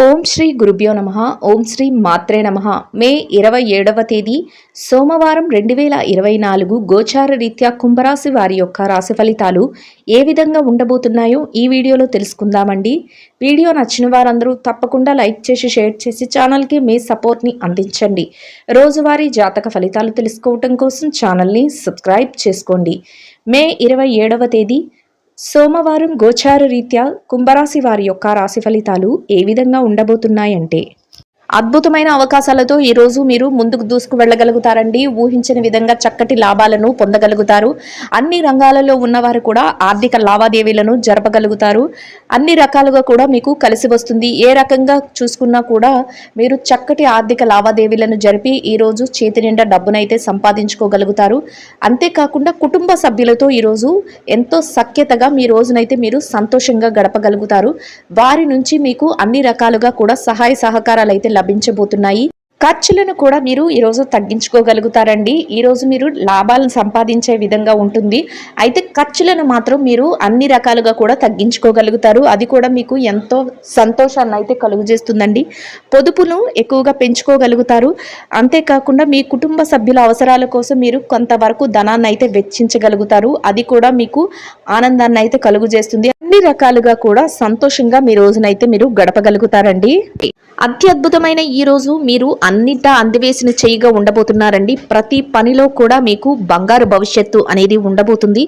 ఓం శ్రీ గురుభ్యో నమః. ఓం శ్రీ మాత్రే నమః. మే 27వ తేదీ సోమవారం 2024 గోచార రీత్యా కుంభరాశి వారి యొక్క రాశి ఫలితాలు ఏ విధంగా ఉండబోతున్నాయో ఈ వీడియోలో తెలుసుకుందామండి. వీడియో నచ్చిన వారందరూ తప్పకుండా లైక్ చేసి షేర్ చేసి ఛానల్కి మీ సపోర్ట్ని అందించండి. రోజువారీ జాతక ఫలితాలు తెలుసుకోవటం కోసం ఛానల్ని సబ్స్క్రైబ్ చేసుకోండి. మే 27వ తేదీ సోమవారం గోచార రీత్యా కుంభరాశి వారి యొక్క రాశి ఫలితాలు ఏ విధంగా ఉండబోతున్నాయంటే, అద్భుతమైన అవకాశాలతో ఈరోజు మీరు ముందుకు దూసుకు వెళ్ళగలుగుతారండి. ఊహించిన విధంగా చక్కటి లాభాలను పొందగలుగుతారు. అన్ని రంగాలలో ఉన్నవారు కూడా ఆర్థిక లావాదేవీలను జరపగలుగుతారు. అన్ని రకాలుగా కూడా మీకు కలిసి వస్తుంది. ఏ రకంగా చూసుకున్నా కూడా మీరు చక్కటి ఆర్థిక లావాదేవీలను జరిపి ఈరోజు చేతి నిండా డబ్బునైతే సంపాదించుకోగలుగుతారు. అంతేకాకుండా కుటుంబ సభ్యులతో ఈరోజు ఎంతో సఖ్యతగా మీ రోజునైతే మీరు సంతోషంగా గడపగలుగుతారు. వారి నుంచి మీకు అన్ని రకాలుగా కూడా సహాయ సహకారాలు అయితే లభించబోతున్నాయి. ఖర్చులను కూడా మీరు ఈరోజు తగ్గించుకోగలుగుతారండి. ఈరోజు మీరు లాభాలను సంపాదించే విధంగా ఉంటుంది. అయితే ఖర్చులను మాత్రం మీరు అన్ని రకాలుగా కూడా తగ్గించుకోగలుగుతారు. అది కూడా మీకు ఎంతో సంతోషాన్ని అయితే కలుగజేస్తుందండి. పొదుపును ఎక్కువగా పెంచుకోగలుగుతారు. అంతేకాకుండా మీ కుటుంబ సభ్యుల అవసరాల కోసం మీరు కొంతవరకు ధనాన్ని అయితే వెచ్చించగలుగుతారు. అది కూడా మీకు ఆనందాన్ని అయితే కలుగజేస్తుంది. అన్ని రకాలుగా కూడా సంతోషంగా మీ రోజునైతే మీరు గడపగలుగుతారండి. అత్యద్భుతమైన ఈ రోజు మీరు అన్నిటా అందివేసిన చేయిగా ఉండబోతున్నారండి. ప్రతి పనిలో కూడా మీకు బంగారు భవిష్యత్తు అనేది ఉండబోతుంది.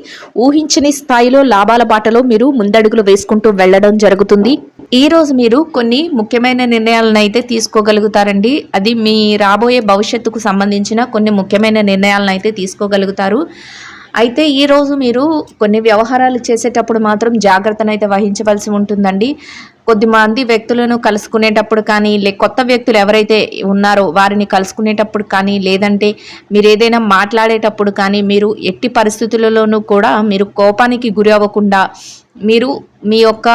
ఊహించని స్థాయిలో లాభాల బాటలో మీరు ముందడుగులు వేసుకుంటూ వెళ్ళడం జరుగుతుంది. ఈ రోజు మీరు కొన్ని ముఖ్యమైన నిర్ణయాలను అయితే తీసుకోగలుగుతారండి. అది మీ రాబోయే భవిష్యత్తుకు సంబంధించిన కొన్ని ముఖ్యమైన నిర్ణయాలను అయితే తీసుకోగలుగుతారు. అయితే ఈరోజు మీరు కొన్ని వ్యవహారాలు చేసేటప్పుడు మాత్రం జాగ్రత్తనైతే వహించవలసి ఉంటుందండి. కొద్దిమంది వ్యక్తులను కలుసుకునేటప్పుడు కానీ, కొత్త వ్యక్తులు ఎవరైతే ఉన్నారో వారిని కలుసుకునేటప్పుడు కానీ, లేదంటే మీరు ఏదైనా మాట్లాడేటప్పుడు కానీ, మీరు ఎట్టి పరిస్థితులలోనూ కూడా మీరు కోపానికి గురి అవ్వకుండా మీరు మీ యొక్క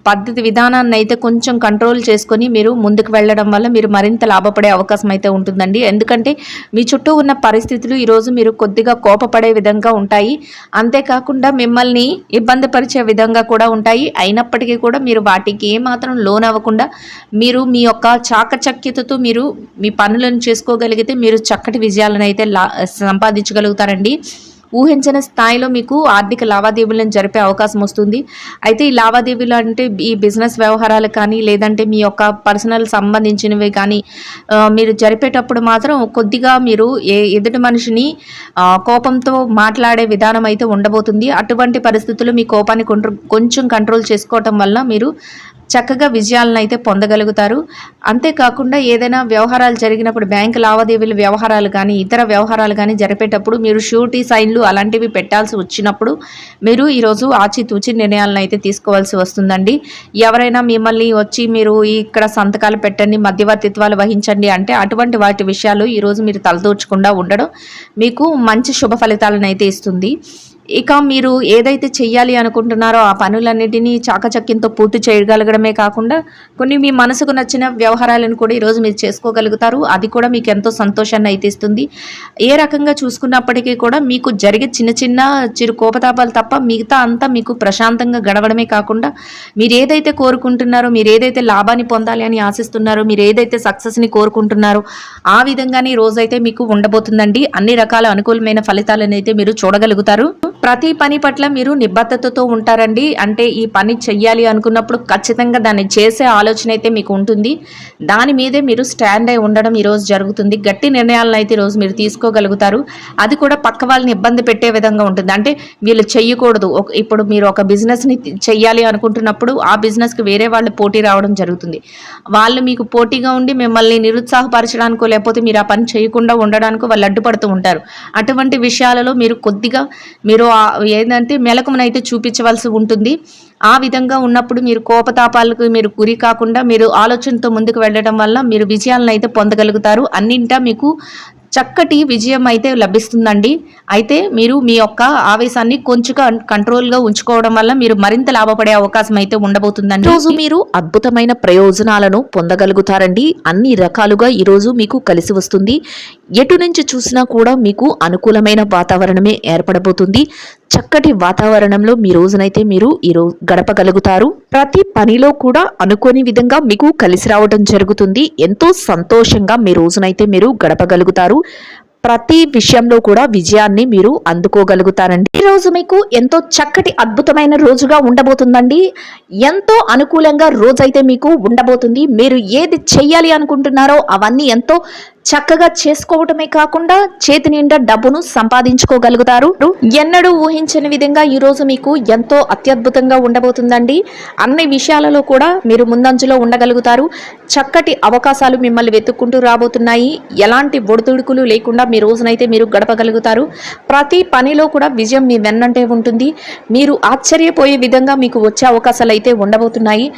పద్ధతి విధానాన్ని అయితే కొంచెం కంట్రోల్ చేసుకొని మీరు ముందుకు వెళ్ళడం వల్ల మీరు మరింత లాభపడే అవకాశం అయితే ఉంటుందండి. ఎందుకంటే మీ చుట్టూ ఉన్న పరిస్థితులు ఈరోజు మీరు కొద్దిగా కోపపడే విధంగా ఉంటాయి. అంతేకాకుండా మిమ్మల్ని ఇబ్బంది పరిచే విధంగా కూడా ఉంటాయి. అయినప్పటికీ కూడా మీరు వాటికి ఏమాత్రం లోనవ్వకుండా మీరు మీ యొక్క చాకచక్యతతో మీరు మీ పనులను చేసుకోగలిగితే మీరు చక్కటి విజయాలను అయితే సంపాదించగలుగుతారండి. ఊహించిన స్థాయిలో మీకు ఆర్థిక లావాదేవీలను జరిపే అవకాశం వస్తుంది. అయితే ఈ లావాదేవీలు అంటే ఈ బిజినెస్ వ్యవహారాలు కానీ, లేదంటే మీ యొక్క పర్సనల్ సంబంధించినవి కానీ మీరు జరిపేటప్పుడు మాత్రం కొద్దిగా మీరు ఎదుటి మనిషిని కోపంతో మాట్లాడే విధానం అయితే ఉండబోతుంది. అటువంటి పరిస్థితుల్లో మీ కోపాన్ని కొంచెం కంట్రోల్ చేసుకోవటం వల్ల మీరు చక్కగా విజయాలను అయితే పొందగలుగుతారు. అంతేకాకుండా ఏదైనా వ్యవహారాలు జరిగినప్పుడు బ్యాంకు లావాదేవీల వ్యవహారాలు కానీ, ఇతర వ్యవహారాలు కానీ జరిపేటప్పుడు మీరు షూరిటీ సైన్లు అలాంటివి పెట్టాల్సి వచ్చినప్పుడు మీరు ఈరోజు ఆచితూచి నిర్ణయాలను అయితే తీసుకోవాల్సి వస్తుందండి. ఎవరైనా మిమ్మల్ని వచ్చి మీరు ఇక్కడ సంతకాలు పెట్టండి, మధ్యవర్తిత్వాలు వహించండి అంటే అటువంటి వాటి విషయాలు ఈరోజు మీరు తలదూర్చకుండా ఉండడం మీకు మంచి శుభ ఫలితాలను అయితే ఇస్తుంది. ఇక మీరు ఏదైతే చెయ్యాలి అనుకుంటున్నారో ఆ పనులన్నిటినీ చాకచక్యంతో పూర్తి చేయగలగడమే కాకుండా కొన్ని మీ మనసుకు నచ్చిన వ్యవహారాలను కూడా ఈరోజు మీరు చేసుకోగలుగుతారు. అది కూడా మీకు ఎంతో సంతోషాన్ని అయితే ఇస్తుంది. ఏ రకంగా చూసుకున్నప్పటికీ కూడా మీకు జరిగే చిన్న చిన్న చిరు కోపతాపాలు తప్ప మిగతా అంతా మీకు ప్రశాంతంగా గడవడమే కాకుండా మీరు ఏదైతే కోరుకుంటున్నారో, మీరు ఏదైతే లాభాన్ని పొందాలి అని ఆశిస్తున్నారో, మీరు ఏదైతే సక్సెస్ని కోరుకుంటున్నారో ఆ విధంగానే ఈ రోజైతే మీకు ఉండబోతుందండి. అన్ని రకాల అనుకూలమైన ఫలితాలను అయితే మీరు చూడగలుగుతారు. ప్రతి పని పట్ల మీరు నిబద్ధతతో ఉంటారండి. అంటే ఈ పని చెయ్యాలి అనుకున్నప్పుడు ఖచ్చితంగా దాన్ని చేసే ఆలోచన అయితే మీకు ఉంటుంది. దాని మీదే మీరు స్టాండ్ అయి ఉండడం ఈరోజు జరుగుతుంది. గట్టి నిర్ణయాలను అయితే ఈరోజు మీరు తీసుకోగలుగుతారు. అది కూడా పక్క వాళ్ళని ఇబ్బంది పెట్టే విధంగా ఉంటుంది. అంటే వీళ్ళు చెయ్యకూడదు. ఇప్పుడు మీరు ఒక బిజినెస్ని చెయ్యాలి అనుకుంటున్నప్పుడు ఆ బిజినెస్కి వేరే వాళ్ళు పోటీ రావడం జరుగుతుంది. వాళ్ళు మీకు పోటీగా ఉండి మిమ్మల్ని నిరుత్సాహపరచడానికో లేకపోతే మీరు ఆ పని చేయకుండా ఉండడానికో వాళ్ళు అడ్డుపడుతూ ఉంటారు. అటువంటి విషయాలలో మీరు కొద్దిగా మీరు ఏంటంటే మెలకుమనైతే చూపించవలసి ఉంటుంది. ఆ విధంగా ఉన్నప్పుడు మీరు కోపతాపాలకు మీరు గురి కాకుండా మీరు ఆలోచనతో ముందుకు వెళ్ళడం వల్ల మీరు విజయాలను అయితే పొందగలుగుతారు. అన్నింటా మీకు చక్కటి విజయం అయితే లభిస్తుందండి. అయితే మీరు మీ యొక్క ఆవేశాన్ని కొంచెం కంట్రోల్గా ఉంచుకోవడం వల్ల మీరు మరింత లాభపడే అవకాశం అయితే ఉండబోతుందండి. ఈరోజు మీరు అద్భుతమైన ప్రయోజనాలను పొందగలుగుతారండి. అన్ని రకాలుగా ఈరోజు మీకు కలిసి వస్తుంది. ఎటు నుంచి చూసినా కూడా మీకు అనుకూలమైన వాతావరణమే ఏర్పడబోతుంది. చక్కటి వాతావరణంలో మీ రోజునైతే మీరు గడపగలుగుతారు. ప్రతి పనిలో కూడా అనుకోని విధంగా మీకు కలిసి రావడం జరుగుతుంది. ఎంతో సంతోషంగా మీ రోజునైతే మీరు గడపగలుగుతారు. ప్రతి విషయంలో కూడా విజయాన్ని మీరు అందుకోగలుగుతారండి. ఈ రోజు మీకు ఎంతో చక్కటి అద్భుతమైన రోజుగా ఉండబోతుందండి. ఎంతో అనుకూలంగా రోజైతే మీకు ఉండబోతుంది. మీరు ఏది చెయ్యాలి అనుకుంటున్నారో అవన్నీ ఎంతో చక్కగా చేసుకోవటమే కాకుండా చేతి నిండా డబ్బును సంపాదించుకోగలుగుతారు. ఎన్నడూ ఊహించని విధంగా ఈ రోజు మీకు ఎంతో అత్యద్భుతంగా ఉండబోతుందండి. అన్ని విషయాలలో కూడా మీరు ముందంజలో ఉండగలుగుతారు. చక్కటి అవకాశాలు మిమ్మల్ని వెతుక్కుంటూ రాబోతున్నాయి. ఎలాంటి ఒడిదుడుకులు లేకుండా మీ రోజునైతే మీరు గడపగలుగుతారు. ప్రతి పనిలో కూడా విజయం మీ వెన్నంటే ఉంటుంది. మీరు ఆశ్చర్యపోయే విధంగా మీకు వచ్చే అవకాశాలు అయితే ఉండబోతున్నాయి.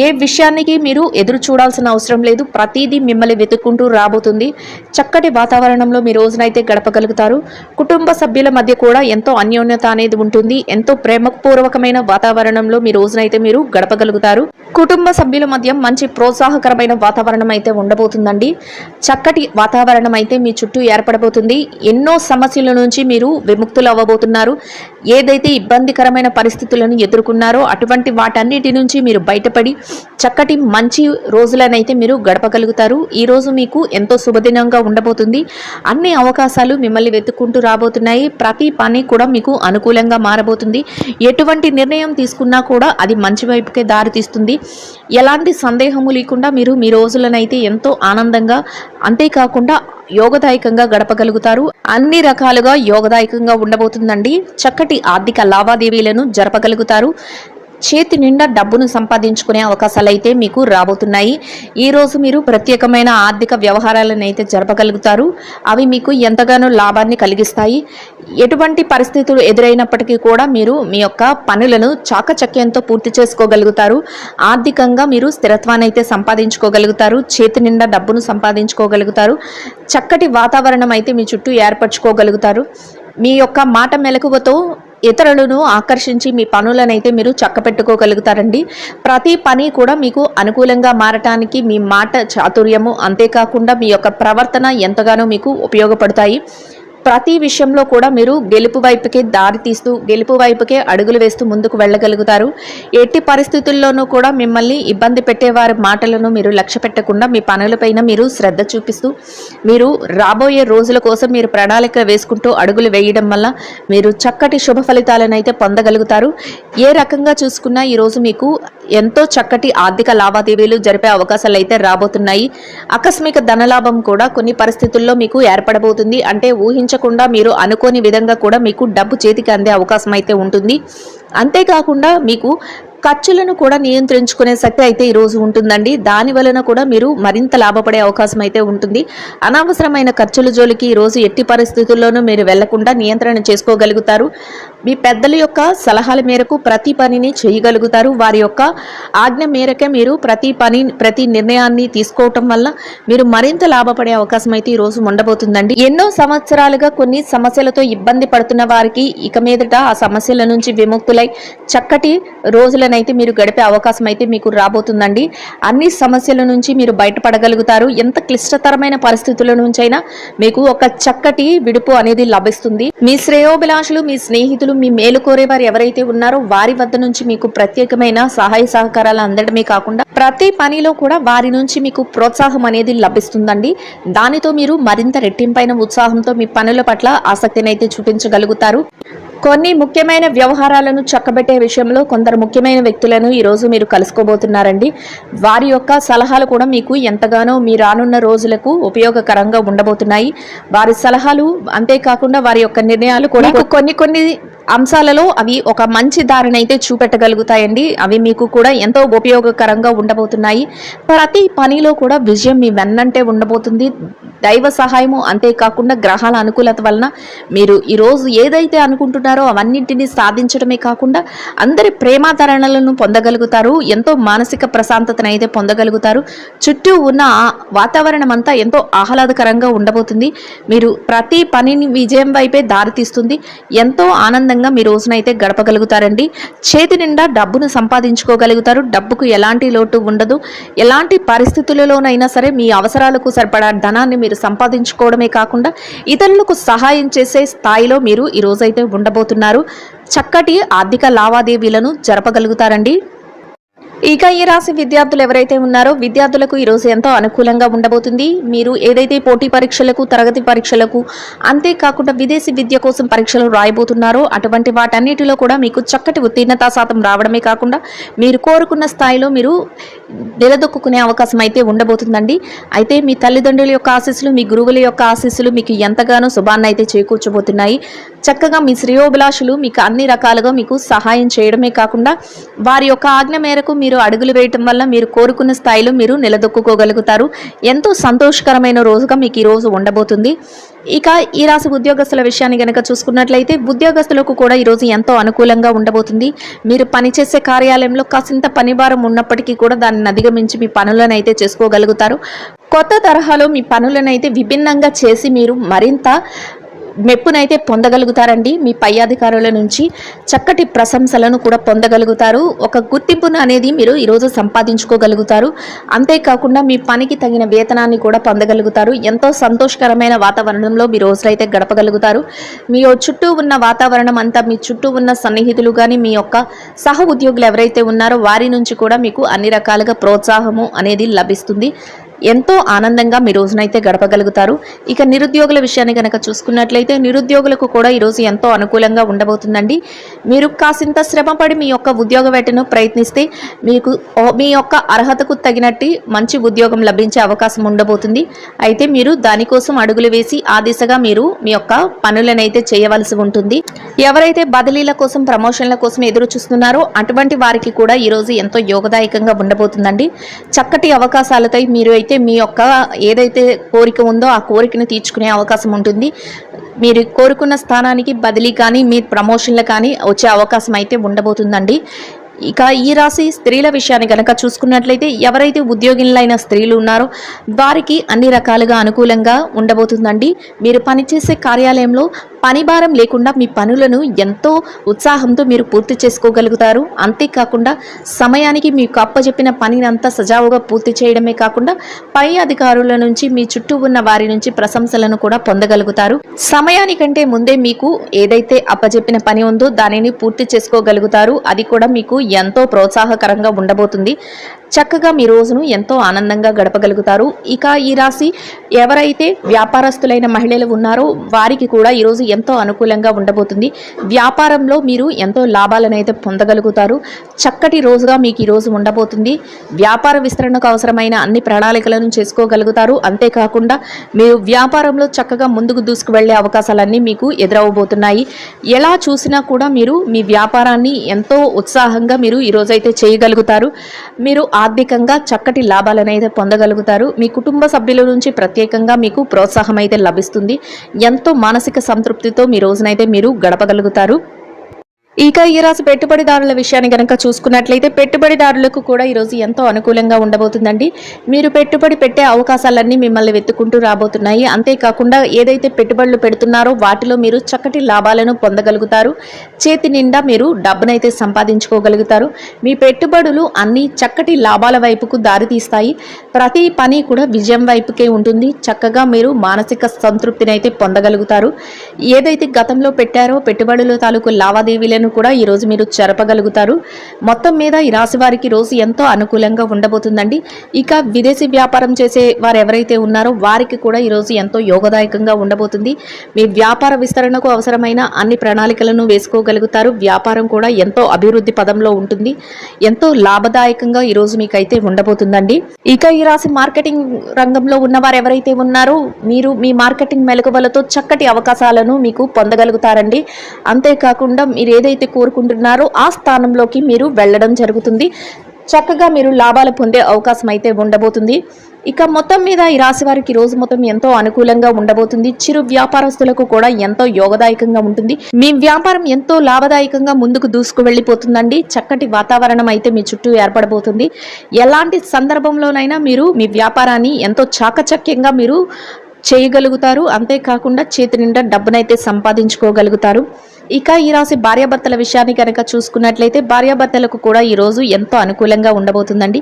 ఏ విషయానికి మీరు ఎదురు చూడాల్సిన అవసరం లేదు. ప్రతిదీ మిమ్మల్ని వెతుక్కుంటూ రాబోతుంది. చక్కటి వాతావరణంలో మీ రోజునైతే గడపగలుగుతారు. కుటుంబ సభ్యుల మధ్య కూడా ఎంతో అన్యోన్యత అనేది ఉంటుంది. ఎంతో ప్రేమపూర్వకమైన వాతావరణంలో మీ రోజునైతే మీరు గడపగలుగుతారు. కుటుంబ సభ్యుల మధ్య మంచి ప్రోత్సాహకరమైన వాతావరణం అయితే ఉండబోతుందండి. చక్కటి వాతావరణం అయితే మీ చుట్టూ ఏర్పడబోతుంది. ఎన్నో సమస్యల నుంచి మీరు విముక్తులు అవ్వబోతున్నారు. ఏదైతే ఇబ్బందికరమైన పరిస్థితులను ఎదుర్కొన్నారో అటువంటి వాటన్నిటి నుంచి మీరు బయటపడి చక్కటి మంచి రోజులనైతే మీరు గడపగలుగుతారు. ఈ రోజు మీకు ఎంతో శుభదినంగా ఉండబోతుంది. అన్ని అవకాశాలు మిమ్మల్ని వెతుక్కుంటూ రాబోతున్నాయి. ప్రతి పని కూడా మీకు అనుకూలంగా మారబోతుంది. ఎటువంటి నిర్ణయం తీసుకున్నా కూడా అది మంచి వైపుకే దారితీస్తుంది. ఎలాంటి సందేహము లేకుండా మీరు మీ రోజులనైతే ఎంతో ఆనందంగా, అంతేకాకుండా యోగదాయకంగా గడపగలుగుతారు. అన్ని రకాలుగా యోగదాయకంగా ఉండబోతుందండి. చక్కటి ఆర్థిక లావాదేవీలను జరపగలుగుతారు. చేతి నిండా డబ్బును సంపాదించుకునే అవకాశాలు అయితే మీకు రాబోతున్నాయి. ఈ రోజు మీరు ప్రత్యేకమైన ఆర్థిక వ్యవహారాలను అయితే జరపగలుగుతారు. అవి మీకు ఎంతగానో లాభాన్ని కలిగిస్తాయి. ఎటువంటి పరిస్థితులు ఎదురైనప్పటికీ కూడా మీరు మీ యొక్క పనులను చాకచక్యంతో పూర్తి చేసుకోగలుగుతారు. ఆర్థికంగా మీరు స్థిరత్వాన్ని అయితే సంపాదించుకోగలుగుతారు. చేతి నిండా డబ్బును సంపాదించుకోగలుగుతారు. చక్కటి వాతావరణం అయితే మీ చుట్టూ ఏర్పరచుకోగలుగుతారు. మీ యొక్క మాట మెలకువతో ఇతరులను ఆకర్షించి మీ పనులనైతే మీరు చక్కపెట్టుకోగలుగుతారండి. ప్రతి పని కూడా మీకు అనుకూలంగా మారటానికి మీ మాట చాతుర్యము, అంతేకాకుండా మీ యొక్క ప్రవర్తన ఎంతగానో మీకు ఉపయోగపడతాయి. ప్రతి విషయంలో కూడా మీరు గెలుపు వైపుకే దారి తీస్తూ, గెలుపు వైపుకే అడుగులు వేస్తూ ముందుకు వెళ్ళగలుగుతారు. ఎట్టి పరిస్థితుల్లోనూ కూడా మిమ్మల్ని ఇబ్బంది పెట్టేవారి మాటలను మీరు లక్ష్య పెట్టకుండా మీ పనులపైన మీరు శ్రద్ధ చూపిస్తూ, మీరు రాబోయే రోజుల కోసం మీరు ప్రణాళిక వేసుకుంటూ అడుగులు వేయడం వల్ల మీరు చక్కటి శుభ ఫలితాలను అయితే పొందగలుగుతారు. ఏ రకంగా చూసుకున్నా ఈరోజు మీకు ఎంతో చక్కటి ఆర్థిక లావాదేవీలు జరిపే అవకాశాలు అయితే రాబోతున్నాయి. ఆకస్మిక ధనలాభం కూడా కొన్ని పరిస్థితుల్లో మీకు ఏర్పడబోతుంది. అంటే ఊహించకుండా మీరు అనుకోని విధంగా కూడా మీకు డబ్బు చేతికి అందే అవకాశం అయితే ఉంటుంది. అంతేకాకుండా మీకు ఖర్చులను కూడా నియంత్రించుకునే శక్తి అయితే ఈరోజు ఉంటుందండి. దాని వలన కూడా మీరు మరింత లాభపడే అవకాశం అయితే ఉంటుంది. అనవసరమైన ఖర్చుల జోలికి ఈరోజు ఎట్టి పరిస్థితుల్లోనూ మీరు వెళ్లకుండా నియంత్రణ చేసుకోగలుగుతారు. మీ పెద్దల యొక్క సలహాల మేరకు ప్రతి పనిని చేయగలుగుతారు. వారి యొక్క ఆజ్ఞ మేరకే మీరు ప్రతి నిర్ణయాన్ని తీసుకోవటం వల్ల మీరు మరింత లాభపడే అవకాశం అయితే ఈరోజు ఉండబోతుందండి. ఎన్నో సంవత్సరాలుగా కొన్ని సమస్యలతో ఇబ్బంది పడుతున్న వారికి ఇక మీదట ఆ సమస్యల నుంచి విముక్తులై చక్కటి రోజులనైతే మీరు గడిపే అవకాశం అయితే మీకు రాబోతుందండి. అన్ని సమస్యల నుంచి మీరు బయటపడగలుగుతారు. ఎంత క్లిష్టతరమైన పరిస్థితుల నుంచైనా మీకు ఒక చక్కటి విడుపు అనేది లభిస్తుంది. మీ శ్రేయోభిలాషులు, మీ స్నేహితులు, మీ మేలు కోరేవారు ఎవరైతే ఉన్నారో వారి వద్ద నుంచి మీకు ప్రత్యేకమైన సహాయ సహకారాలు అందడమే కాకుండా ప్రతి పనిలో కూడా వారి నుంచి మీకు ప్రోత్సాహం అనేది లభిస్తుందండి. దానితో మీరు మరింత రెట్టింపైన ఉత్సాహంతో మీ పనుల పట్ల ఆసక్తిని అయితే చూపించగలుగుతారు. కొన్ని ముఖ్యమైన వ్యవహారాలను చక్కబెట్టే విషయంలో కొందరు ముఖ్యమైన వ్యక్తులను ఈరోజు మీరు కలుసుకోబోతున్నారండి. వారి యొక్క సలహాలు కూడా మీకు ఎంతగానో మీ రానున్న రోజులకు ఉపయోగకరంగా ఉండబోతున్నాయి. వారి సలహాలు అంతేకాకుండా వారి యొక్క నిర్ణయాలు కూడా కొన్ని అంశాలలో అవి ఒక మంచి దారిని అయితే చూపెట్టగలుగుతాయండి. అవి మీకు కూడా ఎంతో ఉపయోగకరంగా ఉండబోతున్నాయి. ప్రతి పనిలో కూడా విజయం మీ వెన్నంటే ఉండబోతుంది. దైవ సహాయము, అంతేకాకుండా గ్రహాల అనుకూలత వలన మీరు ఈరోజు ఏదైతే అనుకుంటున్నారో అవన్నింటినీ సాధించడమే కాకుండా అందరి ప్రేమాదరణలను పొందగలుగుతారు. ఎంతో మానసిక ప్రశాంతతను అయితే పొందగలుగుతారు. చుట్టూ ఉన్న వాతావరణం అంతా ఎంతో ఆహ్లాదకరంగా ఉండబోతుంది. మీరు ప్రతి పనిని విజయం వైపే దారితీస్తుంది. ఎంతో ఆనందంగా ఆనందంగా మీ రోజునైతే గడపగలుగుతారండి. చేతి నిండా డబ్బును సంపాదించుకోగలుగుతారు. డబ్బుకు ఎలాంటి లోటు ఉండదు. ఎలాంటి పరిస్థితులలోనైనా సరే మీ అవసరాలకు సరిపడా ధనాన్ని మీరు సంపాదించుకోవడమే కాకుండా ఇతరులకు సహాయం చేసే స్థాయిలో మీరు ఈ రోజైతే ఉండబోతున్నారు. చక్కటి ఆర్థిక లావాదేవీలను జరపగలుగుతారండి. ఇక ఈ రాశి విద్యార్థులు ఎవరైతే ఉన్నారో విద్యార్థులకు ఈరోజు ఎంతో అనుకూలంగా ఉండబోతుంది. మీరు ఏదైతే పోటీ పరీక్షలకు, తరగతి పరీక్షలకు, అంతేకాకుండా విదేశీ విద్య కోసం పరీక్షలు రాయబోతున్నారో అటువంటి వాటన్నిటిలో కూడా మీకు చక్కటి ఉత్తీర్ణతా శాతం రావడమే కాకుండా మీరు కోరుకున్న స్థాయిలో మీరు నిలదొక్కునే అవకాశం అయితే ఉండబోతుందండి. అయితే మీ తల్లిదండ్రుల యొక్క ఆశీస్సులు, మీ గురువుల యొక్క ఆశీస్సులు మీకు ఎంతగానో శుభాన్ని అయితే చేకూర్చబోతున్నాయి. చక్కగా మీ శ్రేయోభిలాషులు మీకు అన్ని రకాలుగా మీకు సహాయం చేయడమే కాకుండా వారి యొక్క ఆజ్ఞ మేరకు మీరు అడుగులు వేయటం వల్ల మీరు కోరుకున్న స్థాయిలో మీరు నిలదొక్కుకోగలుగుతారు. ఎంతో సంతోషకరమైన రోజుగా మీకు ఈ రోజు ఉండబోతుంది. ఇక ఈ రాశి ఉద్యోగస్తుల విషయాన్ని గనక చూసుకున్నట్లయితే ఉద్యోగస్తులకు కూడా ఈరోజు ఎంతో అనుకూలంగా ఉండబోతుంది. మీరు పనిచేసే కార్యాలయంలో కాసింత పనిభారం ఉన్నప్పటికీ కూడా దాన్ని అధిగమించి మీ పనులను అయితే చేసుకోగలుగుతారు. కొత్త తరహాలో మీ పనులను అయితే విభిన్నంగా చేసి మీరు మరింత మెప్పునైతే పొందగలుగుతారండి. మీ పై అధికారుల నుంచి చక్కటి ప్రశంసలను కూడా పొందగలుగుతారు. ఒక గుర్తింపును అనేది మీరు ఈరోజు సంపాదించుకోగలుగుతారు. అంతేకాకుండా మీ పనికి తగిన వేతనాన్ని కూడా పొందగలుగుతారు. ఎంతో సంతోషకరమైన వాతావరణంలో మీ రోజులైతే గడపగలుగుతారు. మీ చుట్టూ ఉన్న వాతావరణం అంతా, మీ చుట్టూ ఉన్న సన్నిహితులు కానీ, మీ యొక్క సహ ఉద్యోగులు ఎవరైతే ఉన్నారో వారి నుంచి కూడా మీకు అన్ని రకాలుగా ప్రోత్సాహము అనేది లభిస్తుంది. ఎంతో ఆనందంగా మీ రోజునైతే గడపగలుగుతారు. ఇక నిరుద్యోగుల విషయాన్ని కనుక చూసుకున్నట్లయితే నిరుద్యోగులకు కూడా ఈరోజు ఎంతో అనుకూలంగా ఉండబోతుందండి. మీరు కాసింత శ్రమపడి మీ యొక్క ఉద్యోగ వేటను ప్రయత్నిస్తే మీకు మీ యొక్క అర్హతకు తగినట్టు మంచి ఉద్యోగం లభించే అవకాశం ఉండబోతుంది. అయితే మీరు దానికోసం అడుగులు వేసి ఆ దిశగా మీరు మీ యొక్క పనులనైతే చేయవలసి ఉంటుంది. ఎవరైతే బదిలీల కోసం, ప్రమోషన్ల కోసం ఎదురు చూస్తున్నారో అటువంటి వారికి కూడా ఈరోజు ఎంతో యోగదాయకంగా ఉండబోతుందండి. చక్కటి అవకాశాలతో మీరు అయితే మీ యొక్క ఏదైతే కోరిక ఉందో ఆ కోరికను తీర్చుకునే అవకాశం ఉంటుంది. మీరు కోరుకున్న స్థానానికి బదిలీ కానీ, మీ ప్రమోషన్లు కానీ వచ్చే అవకాశం అయితే ఉండబోతుందండి. ఇక ఈ రాశి స్త్రీల విషయాన్ని కనుక చూసుకున్నట్లయితే ఎవరైతే ఉద్యోగులైన స్త్రీలు ఉన్నారో వారికి అన్ని రకాలుగా అనుకూలంగా ఉండబోతుందండి. మీరు పనిచేసే కార్యాలయంలో పనిభారం లేకుండా మీ పనులను ఎంతో ఉత్సాహంతో మీరు పూర్తి చేసుకోగలుగుతారు. అంతేకాకుండా సమయానికి మీకు అప్పచెప్పిన పనిని అంతా సజావుగా పూర్తి చేయడమే కాకుండా పై అధికారుల నుంచి, మీ చుట్టూ ఉన్న వారి నుంచి ప్రశంసలను కూడా పొందగలుగుతారు. సమయానికంటే ముందే మీకు ఏదైతే అప్పచెప్పిన పని ఉందో దానిని పూర్తి చేసుకోగలుగుతారు. అది కూడా మీకు ఎంతో ప్రోత్సాహకరంగా ఉండబోతుంది. చక్కగా మీ రోజును ఎంతో ఆనందంగా గడపగలుగుతారు. ఇక ఈ రాశి ఎవరైతే వ్యాపారస్తులైన మహిళలు ఉన్నారో వారికి కూడా ఈరోజు ఎంతో అనుకూలంగా ఉండబోతుంది. వ్యాపారంలో మీరు ఎంతో లాభాలను అయితే పొందగలుగుతారు. చక్కటి రోజుగా మీకు ఈ రోజు ఉండబోతుంది. వ్యాపార విస్తరణకు అవసరమైన అన్ని ప్రణాళికలను చేసుకోగలుగుతారు. అంతేకాకుండా మీరు వ్యాపారంలో చక్కగా ముందుకు దూసుకువెళ్లే అవకాశాలన్నీ మీకు ఎదురవబోతున్నాయి. ఎలా చూసినా కూడా మీరు మీ వ్యాపారాన్ని ఎంతో ఉత్సాహంగా మీరు ఈ రోజైతే చేయగలుగుతారు. మీరు ఆర్థికంగా చక్కటి లాభాలను అయితే పొందగలుగుతారు. మీ కుటుంబ సభ్యుల నుంచి ప్రత్యేకంగా మీకు ప్రోత్సాహం అయితే లభిస్తుంది. ఎంతో మానసిక సంతృప్తితో మీ రోజునైతే మీరు గడపగలుగుతారు. ఇక ఈ రాశి పెట్టుబడిదారుల విషయాన్ని కనుక చూసుకున్నట్లయితే పెట్టుబడిదారులకు కూడా ఈరోజు ఎంతో అనుకూలంగా ఉండబోతుందండి. మీరు పెట్టుబడి పెట్టే అవకాశాలన్నీ మిమ్మల్ని వెతుక్కుంటూ రాబోతున్నాయి. అంతేకాకుండా ఏదైతే పెట్టుబడులు పెడుతున్నారో వాటిలో మీరు చక్కటి లాభాలను పొందగలుగుతారు. చేతి నిండా మీరు డబ్బునైతే సంపాదించుకోగలుగుతారు. మీ పెట్టుబడులు అన్ని చక్కటి లాభాల వైపుకు దారితీస్తాయి. ప్రతి పని కూడా విజయం వైపుకే ఉంటుంది. చక్కగా మీరు మానసిక సంతృప్తిని అయితే పొందగలుగుతారు. ఏదైతే గతంలో పెట్టారో పెట్టుబడుల తాలూకు లావాదేవీలను కూడా ఈ రోజు మీరు జరపగలుగుతారు. మొత్తం మీద ఈ రాశి వారికి రోజు ఎంతో అనుకూలంగా ఉండబోతుందండి. ఇక విదేశీ వ్యాపారం చేసే వారు ఎవరైతే ఉన్నారో వారికి కూడా ఈ రోజు ఎంతో యోగదాయకంగా ఉండబోతుంది. మీ వ్యాపార విస్తరణకు అవసరమైన అన్ని ప్రణాళికలను వేసుకోగలుగుతారు. వ్యాపారం కూడా ఎంతో అభివృద్ధి పదంలో ఉంటుంది. ఎంతో లాభదాయకంగా ఈ రోజు మీకైతే ఉండబోతుందండి. ఇక ఈ రాశి మార్కెటింగ్ రంగంలో ఉన్నవారు ఎవరైతే ఉన్నారో మీరు మీ మార్కెటింగ్ మెలకువలతో చక్కటి అవకాశాలను మీకు పొందగలుగుతారండి. అంతేకాకుండా మీరు ఏదైతే కోరుకుంటున్నారో ఆ స్థానంలోకి మీరు వెళ్ళడం జరుగుతుంది. చక్కగా మీరు లాభాలు పొందే అవకాశం అయితే ఉండబోతుంది. ఇక మొత్తం మీద ఈ రాశి వారికి రోజు మొత్తం ఎంతో అనుకూలంగా ఉండబోతుంది. చిరు వ్యాపారస్తులకు కూడా ఎంతో యోగదాయకంగా ఉంటుంది. మీ వ్యాపారం ఎంతో లాభదాయకంగా ముందుకు దూసుకు వెళ్ళిపోతుందండి. చక్కటి వాతావరణం అయితే మీ చుట్టూ ఏర్పడబోతుంది. ఎలాంటి సందర్భంలోనైనా మీరు మీ వ్యాపారాన్ని ఎంతో చాకచక్యంగా మీరు చేయగలుగుతారు. అంతేకాకుండా చేతి నిండా డబ్బునైతే సంపాదించుకోగలుగుతారు. ఇక ఈ రాశి భార్యాభర్తల విషయాన్ని కనుక చూసుకున్నట్లయితే భార్యాభర్తలకు కూడా ఈరోజు ఎంతో అనుకూలంగా ఉండబోతుందండి.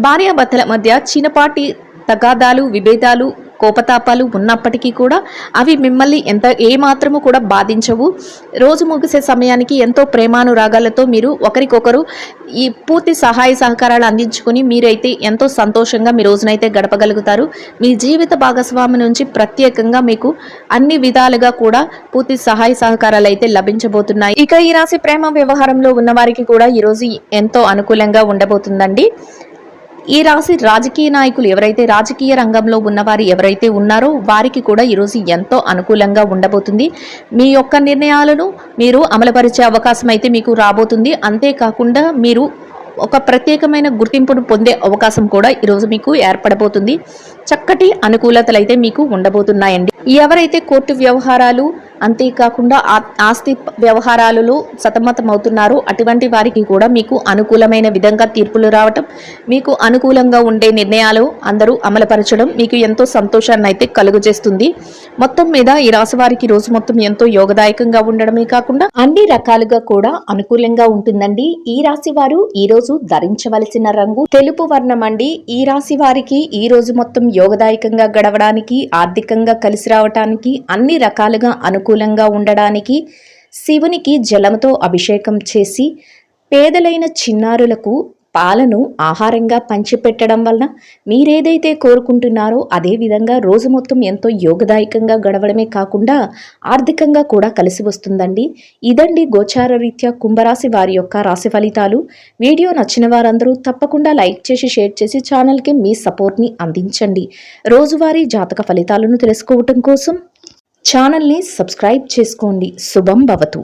భార్యాభర్తల మధ్య చిన్నపాటి తగాదాలు, విభేదాలు, కోపతాపాలు ఉన్నప్పటికీ కూడా అవి మిమ్మల్ని ఏమాత్రము కూడా బాధించవు. రోజు ముగిసే సమయానికి ఎంతో ప్రేమానురాగాలతో మీరు ఒకరికొకరు ఈ పూర్తి సహాయ సహకారాలు అందించుకుని మీరైతే ఎంతో సంతోషంగా మీ రోజునైతే గడపగలుగుతారు. మీ జీవిత భాగస్వామి నుంచి ప్రత్యేకంగా మీకు అన్ని విధాలుగా కూడా పూర్తి సహాయ సహకారాలు అయితే లభించబోతున్నాయి. ఇక ఈ రాశి ప్రేమ వ్యవహారంలో ఉన్న వారికి కూడా ఈరోజు ఎంతో అనుకూలంగా ఉండబోతుందండి. ఈ రాశి రాజకీయ నాయకులు ఎవరైతే రాజకీయ రంగంలో ఉన్నవారు ఎవరైతే ఉన్నారో వారికి కూడా ఈరోజు ఎంతో అనుకూలంగా ఉండబోతుంది. మీ యొక్క నిర్ణయాలను మీరు అమలుపరిచే అవకాశం అయితే మీకు రాబోతుంది. అంతేకాకుండా మీరు ఒక ప్రత్యేకమైన గుర్తింపును పొందే అవకాశం కూడా ఈరోజు మీకు ఏర్పడబోతుంది. చక్కటి అనుకూలతలు అయితే మీకు ఉండబోతున్నాయండి. ఎవరైతే కోర్టు వ్యవహారాలు అంతేకాకుండా ఆస్తి వ్యవహారాలలో సతమతమవుతున్నారో అటువంటి వారికి కూడా మీకు అనుకూలమైన విధంగా తీర్పులు రావటం, మీకు అనుకూలంగా ఉండే నిర్ణయాలు అందరూ అమలుపరచడం మీకు ఎంతో సంతోషాన్ని అయితే కలుగజేస్తుంది. మొత్తం మీద ఈ రాశి వారికి రోజు మొత్తం ఎంతో యోగదాయకంగా ఉండడమే కాకుండా అన్ని రకాలుగా కూడా అనుకూలంగా ఉంటుందండి. ఈ రాశి వారు ఈ రోజు ధరించవలసిన రంగు తెలుపు వర్ణం అండి. ఈ రాశి వారికి ఈ రోజు మొత్తం యోగదాయకంగా గడవడానికి, ఆర్థికంగా కలిసి రావటానికి, అన్ని రకాలుగా అనుకూలంగా ఉండడానికి శివునికి జలంతో అభిషేకం చేసి పేదలైన చిన్నారులకు పాలను ఆహారంగా పంచిపెట్టడం వలన మీరేదైతే కోరుకుంటున్నారో అదే విధంగా రోజు మొత్తం ఎంతో యోగదాయకంగా గడవడమే కాకుండా ఆర్థికంగా కూడా కలిసి వస్తుందండి. ఇదండి గోచార రీత్యా కుంభరాశి వారి యొక్క రాశి ఫలితాలు. వీడియో నచ్చిన వారందరూ తప్పకుండా లైక్ చేసి షేర్ చేసి ఛానల్కి మీ సపోర్ట్ని అందించండి. రోజువారీ జాతక ఫలితాలను తెలుసుకోవటం కోసం ఛానల్ని సబ్స్క్రైబ్ చేసుకోండి. శుభం భవతు.